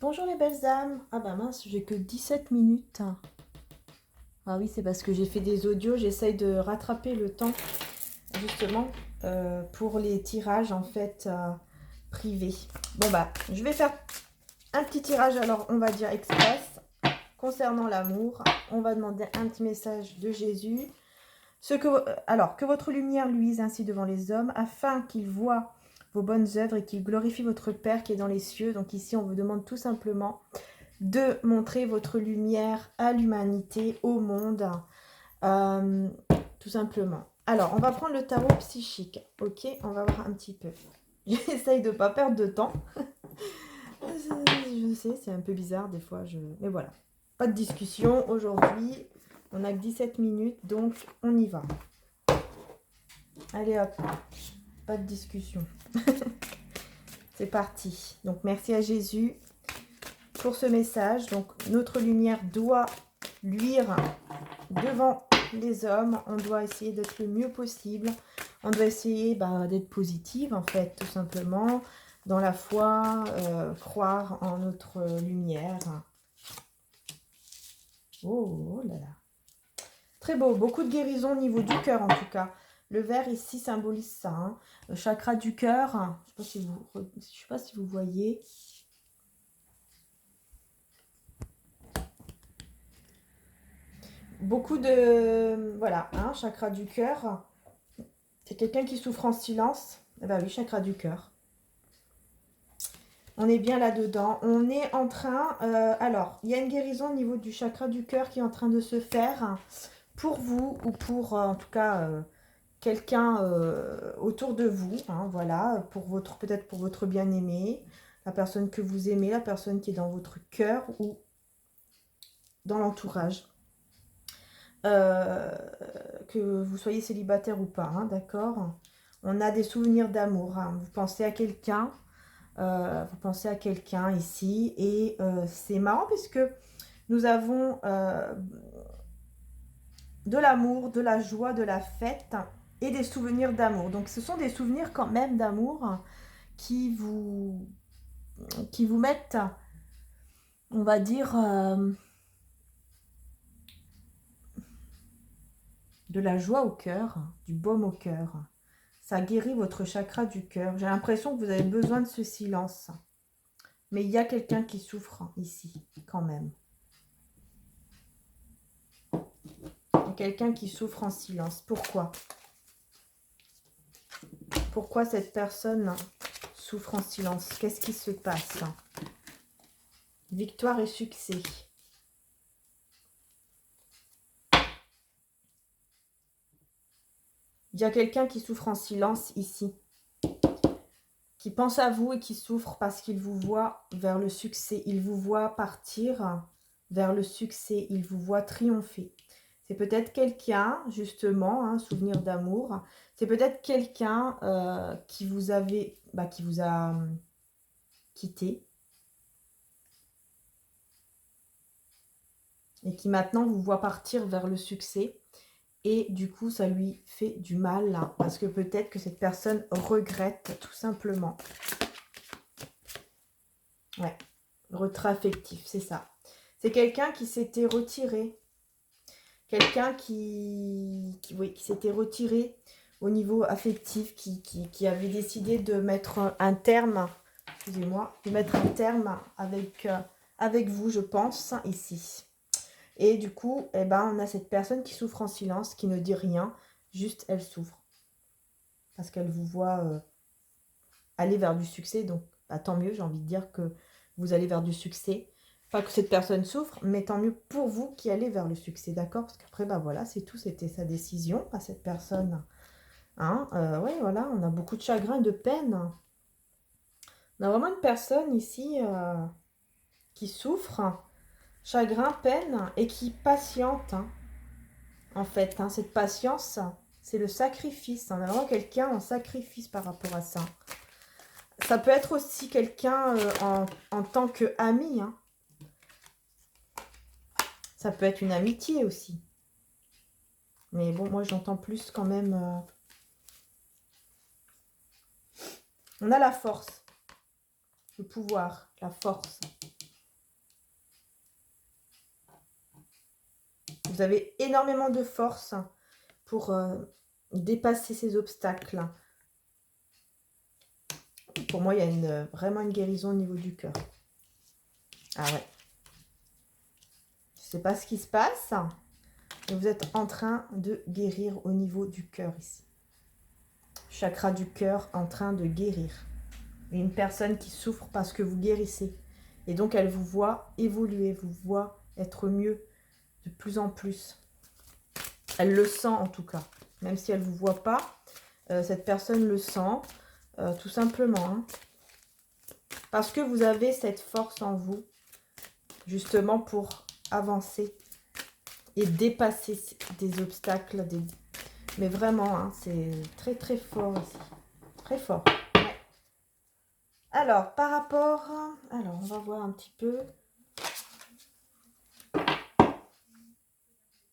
Bonjour les belles âmes. Ah bah mince, j'ai que 17 minutes. Ah oui, c'est parce que j'ai fait des audios, j'essaye de rattraper le temps justement pour les tirages en fait privés. Bon bah, je vais faire un petit tirage alors on va dire express concernant l'amour. On va demander un petit message de Jésus. Alors, que votre lumière luise ainsi devant les hommes, afin qu'ils voient vos bonnes œuvres et qu'ils glorifient votre Père qui est dans les cieux. Donc ici, on vous demande tout simplement de montrer votre lumière à l'humanité, au monde, euh, tout simplement. Alors, on va prendre le tarot psychique, ok? On va voir un petit peu. J'essaye de ne pas perdre de temps. Je sais, c'est un peu bizarre des fois, mais voilà. Pas de discussion aujourd'hui. On n'a que 17 minutes, donc on y va. Allez hop, pas de discussion. C'est parti. Donc merci à Jésus pour ce message. Donc notre lumière doit luire devant les hommes. On doit essayer d'être le mieux possible. On doit essayer d'être positive en fait, tout simplement. Dans la foi, croire en notre lumière. Oh, oh là là. Très beau, beaucoup de guérison au niveau du cœur en tout cas. Le vert ici symbolise ça. Hein. Le chakra du cœur, je ne sais pas si vous voyez. Beaucoup de... Voilà, hein, chakra du cœur. C'est quelqu'un qui souffre en silence. Eh ben oui, chakra du cœur. On est bien là-dedans. On est en train... alors, il y a une guérison au niveau du chakra du cœur qui est en train de se faire pour vous ou pour, en tout cas, quelqu'un autour de vous. Hein, voilà, peut-être pour votre bien-aimé, la personne que vous aimez, la personne qui est dans votre cœur ou dans l'entourage. Que vous soyez célibataire ou pas, hein, d'accord? On a des souvenirs d'amour. Hein. Vous pensez à quelqu'un. Vous pensez à quelqu'un ici et c'est marrant puisque nous avons de l'amour, de la joie, de la fête et des souvenirs d'amour. Donc ce sont des souvenirs quand même d'amour qui vous mettent, on va dire, de la joie au cœur, du baume au cœur. Ça guérit votre chakra du cœur. J'ai l'impression que vous avez besoin de ce silence. Mais il y a quelqu'un qui souffre ici, quand même. Quelqu'un qui souffre en silence. Pourquoi? Pourquoi cette personne souffre en silence? Qu'est-ce qui se passe? Victoire et succès. Il y a quelqu'un qui souffre en silence ici. Qui pense à vous et qui souffre parce qu'il vous voit vers le succès. Il vous voit partir vers le succès. Il vous voit triompher. C'est peut-être quelqu'un, justement, un souvenir d'amour. C'est peut-être quelqu'un qui vous a quitté. Et qui maintenant vous voit partir vers le succès. Et du coup, ça lui fait du mal. Là, parce que peut-être que cette personne regrette tout simplement. Ouais, retrait affectif, c'est ça. C'est quelqu'un qui s'était retiré. Quelqu'un qui s'était retiré au niveau affectif, qui avait décidé de mettre un terme, excusez-moi, de mettre un terme avec vous, je pense, ici. Et du coup, eh ben, on a cette personne qui souffre en silence, qui ne dit rien, juste elle souffre. Parce qu'elle vous voit aller vers du succès, donc tant mieux, j'ai envie de dire que vous allez vers du succès. Pas que cette personne souffre, mais tant mieux pour vous qui allez vers le succès, d'accord? Parce qu'après, voilà, c'est tout, c'était sa décision à cette personne. Hein, ouais, voilà, on a beaucoup de chagrin et de peine. On a vraiment une personne ici qui souffre, chagrin, peine, et qui patiente, hein, en fait. Hein, cette patience, c'est le sacrifice. On a vraiment quelqu'un en sacrifice par rapport à ça. Ça peut être aussi quelqu'un en tant qu'ami, hein. Ça peut être une amitié aussi. Mais bon, moi j'entends plus quand même. On a la force, le pouvoir, la force. Vous avez énormément de force pour dépasser ces obstacles. Pour moi, il y a vraiment une guérison au niveau du cœur. Ah ouais. Je ne sais pas ce qui se passe, mais vous êtes en train de guérir au niveau du cœur ici. Chakra du cœur en train de guérir. Une personne qui souffre parce que vous guérissez. Et donc, elle vous voit évoluer, vous voit être mieux de plus en plus. Elle le sent en tout cas. Même si elle ne vous voit pas, cette personne le sent. Tout simplement. Hein. Parce que vous avez cette force en vous, justement pour avancer et dépasser des obstacles. Mais vraiment, hein, c'est très très fort ici. Très fort. Ouais. Alors, par rapport... Alors, on va voir un petit peu.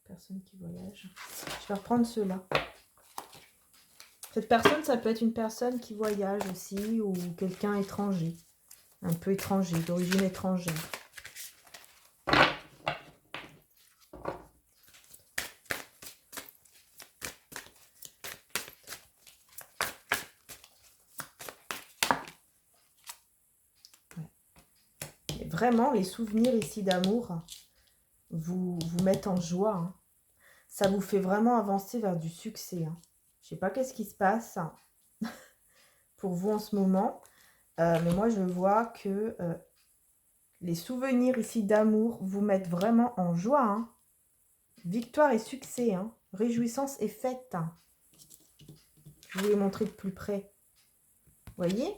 Personne qui voyage. Je vais reprendre ceux-là. Cette personne, ça peut être une personne qui voyage aussi ou quelqu'un étranger. Un peu étranger, d'origine étrangère. Ouais. Vraiment, les souvenirs ici d'amour vous mettent en joie. Hein. Ça vous fait vraiment avancer vers du succès. Hein. Je ne sais pas qu'est-ce qui se passe pour vous en ce moment. Mais moi, je vois que les souvenirs ici d'amour vous mettent vraiment en joie. Hein. Victoire et succès. Hein. Réjouissance et fête. Hein. Je vais vous les montrer de plus près. Voyez?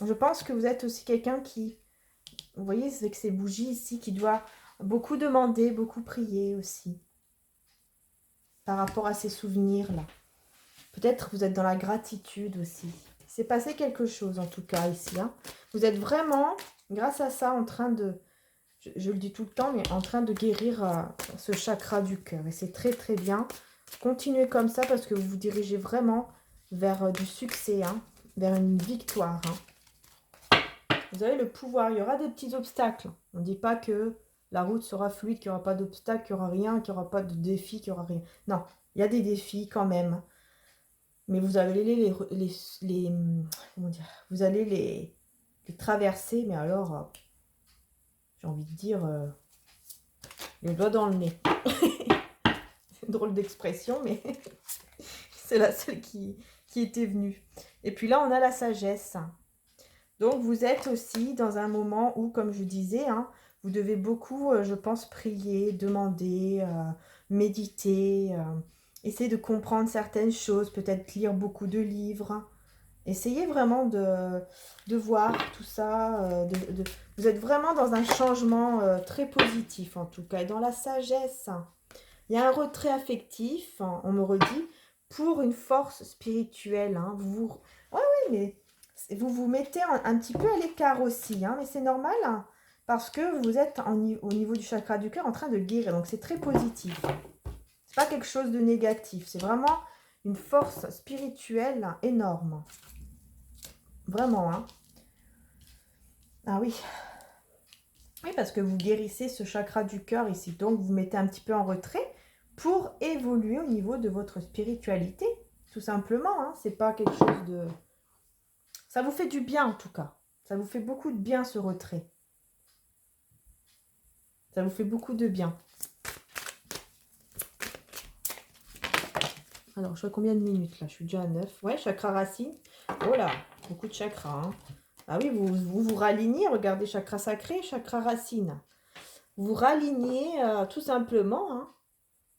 Je pense que vous êtes aussi quelqu'un qui... Vous voyez, c'est avec ces bougies ici, qui doit beaucoup demander, beaucoup prier aussi. Par rapport à ces souvenirs-là. Peut-être vous êtes dans la gratitude aussi. Il s'est passé quelque chose en tout cas ici. Hein. Vous êtes vraiment, grâce à ça, en train de... Je le dis tout le temps, mais en train de guérir ce chakra du cœur. Et c'est très très bien. Continuez comme ça parce que vous vous dirigez vraiment vers du succès, hein, vers une victoire. Hein. Vous avez le pouvoir. Il y aura des petits obstacles. On ne dit pas que la route sera fluide, qu'il n'y aura pas d'obstacles, qu'il n'y aura rien, qu'il n'y aura pas de défis, qu'il n'y aura rien. Non, il y a des défis quand même. Mais vous allez comment dire, vous allez les traverser, mais alors, j'ai envie de dire, les doigts dans le nez. C'est une drôle d'expression, mais c'est la seule qui était venue. Et puis là, on a la sagesse. Donc, vous êtes aussi dans un moment où, comme je disais, hein, vous devez beaucoup, je pense, prier, demander, méditer, essayer de comprendre certaines choses, peut-être lire beaucoup de livres. Essayez vraiment de voir tout ça. Vous êtes vraiment dans un changement très positif, en tout cas. Et dans la sagesse, il y a un retrait affectif, hein, on me redit, pour une force spirituelle. Hein. Ouais, mais vous vous mettez un petit peu à l'écart aussi, hein, mais c'est normal, hein, parce que vous êtes au niveau du chakra du cœur en train de guérir. Donc, c'est très positif. C'est pas quelque chose de négatif. C'est vraiment une force spirituelle énorme. Vraiment, hein. Ah oui. Oui, parce que vous guérissez ce chakra du cœur ici. Donc, vous mettez un petit peu en retrait pour évoluer au niveau de votre spiritualité. Tout simplement, hein. C'est pas quelque chose de... Ça vous fait du bien, en tout cas. Ça vous fait beaucoup de bien, ce retrait. Ça vous fait beaucoup de bien. Alors, je vois combien de minutes, là? Je suis déjà à 9. Ouais, chakra racine. Oh là, beaucoup de chakras, hein. Ah oui, vous ralignez, regardez, chakra sacré, chakra racine. Vous ralignez tout simplement hein,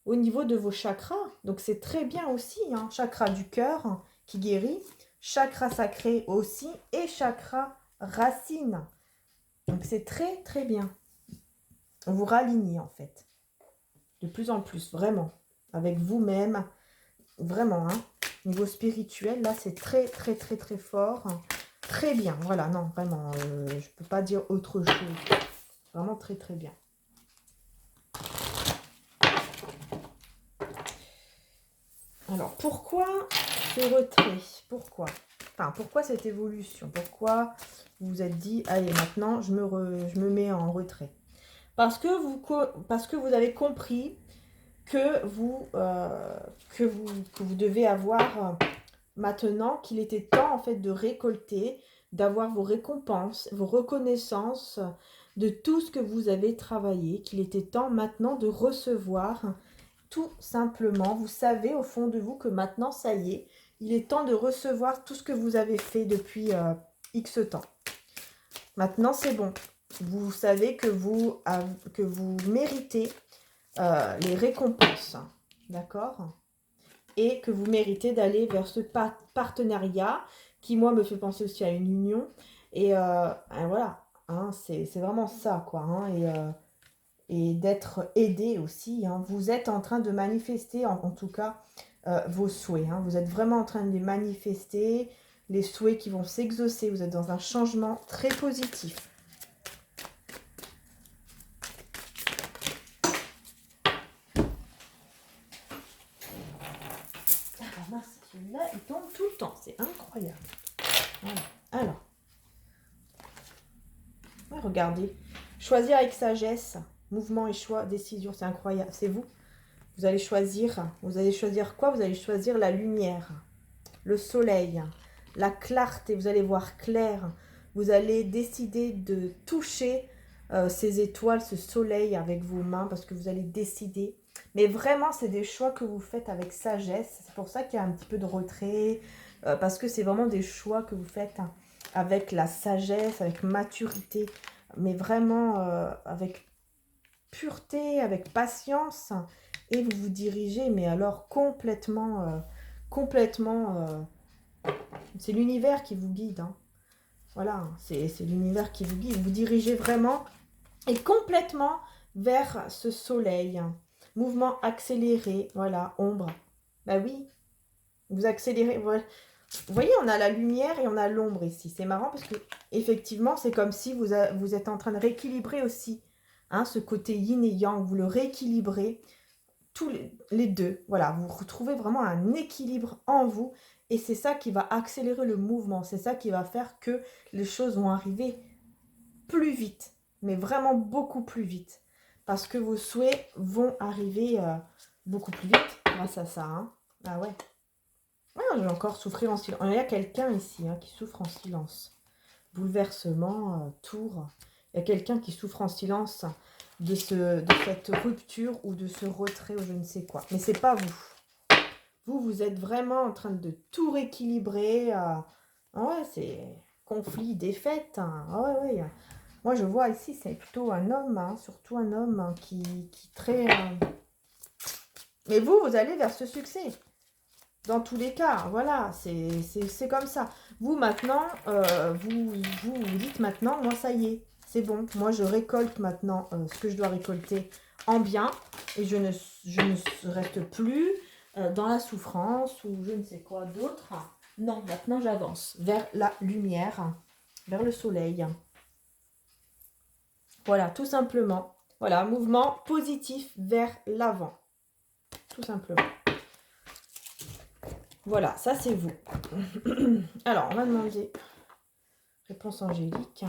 au niveau de vos chakras. Donc, c'est très bien aussi. Hein, chakra du cœur hein, qui guérit, chakra sacré aussi et chakra racine. Donc, c'est très, très bien. Vous ralignez, en fait. De plus en plus, vraiment. Avec vous-même. Vraiment, hein. Niveau spirituel, là, c'est très, très, très, très fort. Très bien, voilà, non, vraiment, je ne peux pas dire autre chose. Vraiment très, très bien. Alors, pourquoi ce retrait? Pourquoi? Enfin, pourquoi cette évolution? Pourquoi vous vous êtes dit, allez, maintenant, je me mets en retrait? Parce que vous avez compris que vous devez avoir maintenant, qu'il était temps, en fait, de récolter, d'avoir vos récompenses, vos reconnaissances de tout ce que vous avez travaillé, qu'il était temps maintenant de recevoir tout simplement. Vous savez au fond de vous que maintenant, ça y est, il est temps de recevoir tout ce que vous avez fait depuis X temps. Maintenant, c'est bon. Vous savez que vous méritez les récompenses. D'accord? Et que vous méritez d'aller vers ce partenariat qui, moi, me fait penser aussi à une union. Et voilà, hein, c'est vraiment ça, quoi. Hein, et d'être aidé aussi. Hein. Vous êtes en train de manifester, en tout cas, vos souhaits. Hein. Vous êtes vraiment en train de les manifester, les souhaits qui vont s'exaucer. Vous êtes dans un changement très positif. Ah mince, celui-là, il tombe tout le temps. C'est incroyable. Voilà. Alors. Ouais, regardez. Choisir avec sagesse. Mouvement et choix, décision. C'est incroyable. C'est vous. Vous allez choisir. Vous allez choisir quoi? Vous allez choisir la lumière. Le soleil. La clarté. Vous allez voir clair. Vous allez décider de toucher ces étoiles, ce soleil avec vos mains. Parce que vous allez décider. Mais vraiment, c'est des choix que vous faites avec sagesse. C'est pour ça qu'il y a un petit peu de retrait. Parce que c'est vraiment des choix que vous faites avec la sagesse, avec maturité. Mais vraiment avec pureté, avec patience. Et vous vous dirigez, mais alors complètement... c'est l'univers qui vous guide. Hein. Voilà, c'est l'univers qui vous guide. Vous dirigez vraiment et complètement vers ce soleil. Mouvement accéléré, voilà, ombre. Bah oui, vous accélérez. Voilà. Vous voyez, on a la lumière et on a l'ombre ici. C'est marrant parce que effectivement, c'est comme si vous êtes en train de rééquilibrer aussi. Hein, ce côté yin et yang, vous le rééquilibrez tous les deux. Voilà, vous retrouvez vraiment un équilibre en vous. Et c'est ça qui va accélérer le mouvement. C'est ça qui va faire que les choses vont arriver plus vite. Mais vraiment beaucoup plus vite. Parce que vos souhaits vont arriver beaucoup plus vite grâce à ça. Hein. Ah ouais. Ah, je vais encore souffrir en silence. Il y a quelqu'un ici qui souffre en silence. Bouleversement, tour. Il y a quelqu'un qui souffre en silence de cette rupture ou de ce retrait ou je ne sais quoi. Mais c'est pas vous. Vous êtes vraiment en train de tout rééquilibrer. Ouais, c'est conflit, défaite. Hein. Ouais. Moi, je vois ici, c'est plutôt un homme, surtout un homme qui très... Mais vous allez vers ce succès. Dans tous les cas, voilà, c'est comme ça. Vous, maintenant, vous dites maintenant, moi, ça y est, c'est bon. Moi, je récolte maintenant ce que je dois récolter en bien. Et je ne reste plus dans la souffrance ou je ne sais quoi d'autre. Non, maintenant, j'avance vers la lumière, vers le soleil. Voilà, tout simplement. Voilà, mouvement positif vers l'avant. Tout simplement. Voilà, ça c'est vous. Alors, on va demander réponse angélique.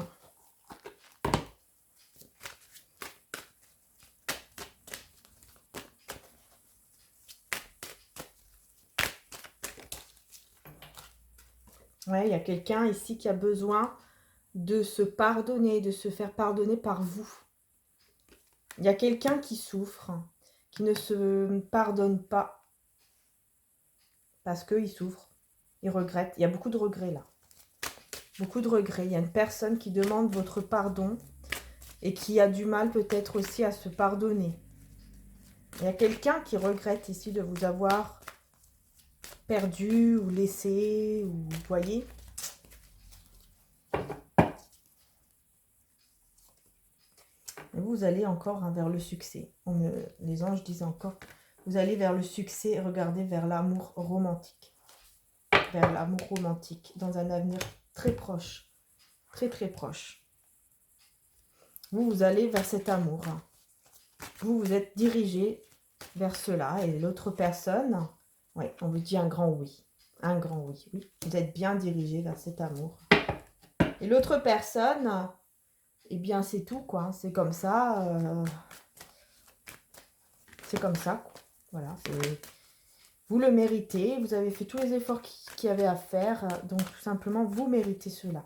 Ouais, il y a quelqu'un ici qui a besoin de se pardonner, de se faire pardonner par vous. Il y a quelqu'un qui souffre, qui ne se pardonne pas parce qu'il souffre, il regrette. Il y a beaucoup de regrets là. Beaucoup de regrets. Il y a une personne qui demande votre pardon et qui a du mal peut-être aussi à se pardonner. Il y a quelqu'un qui regrette ici de vous avoir perdu ou laissé, ou vous voyez. Et vous allez encore vers le succès. Les anges disent encore, vous allez vers le succès, regardez vers l'amour romantique. Vers l'amour romantique, dans un avenir très proche. Très très proche. Vous allez vers cet amour. Vous êtes dirigé vers cela et l'autre personne, oui, on vous dit un grand oui. Un grand oui, oui. Vous êtes bien dirigé vers cet amour. Et l'autre personne, eh bien c'est tout quoi. C'est comme ça. C'est comme ça. Quoi. Voilà. Vous le méritez. Vous avez fait tous les efforts qu'il y avait à faire. Donc tout simplement, vous méritez cela.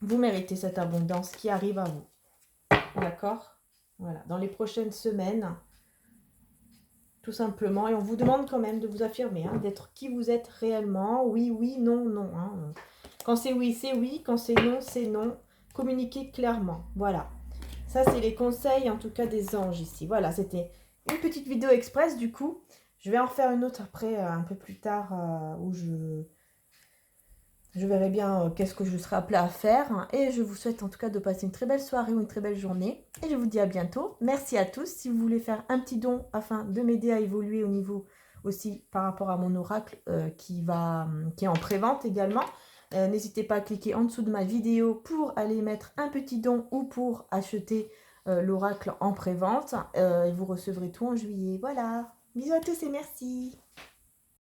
Vous méritez cette abondance qui arrive à vous. D'accord? Voilà. Dans les prochaines semaines, tout simplement. Et on vous demande quand même de vous affirmer, hein, d'être qui vous êtes réellement. Oui, oui, non, non. Hein. Quand c'est oui, c'est oui. Quand c'est non, c'est non. Communiquez clairement. Voilà. Ça, c'est les conseils, en tout cas, des anges ici. Voilà, c'était une petite vidéo express, du coup. Je vais en refaire une autre après, un peu plus tard, où je verrai bien qu'est-ce que je serai appelée à faire. Et je vous souhaite en tout cas de passer une très belle soirée ou une très belle journée. Et je vous dis à bientôt. Merci à tous. Si vous voulez faire un petit don afin de m'aider à évoluer au niveau aussi par rapport à mon oracle qui est en pré-vente également, n'hésitez pas à cliquer en dessous de ma vidéo pour aller mettre un petit don ou pour acheter l'oracle en pré-vente. Et vous recevrez tout en juillet. Voilà. Bisous à tous et merci.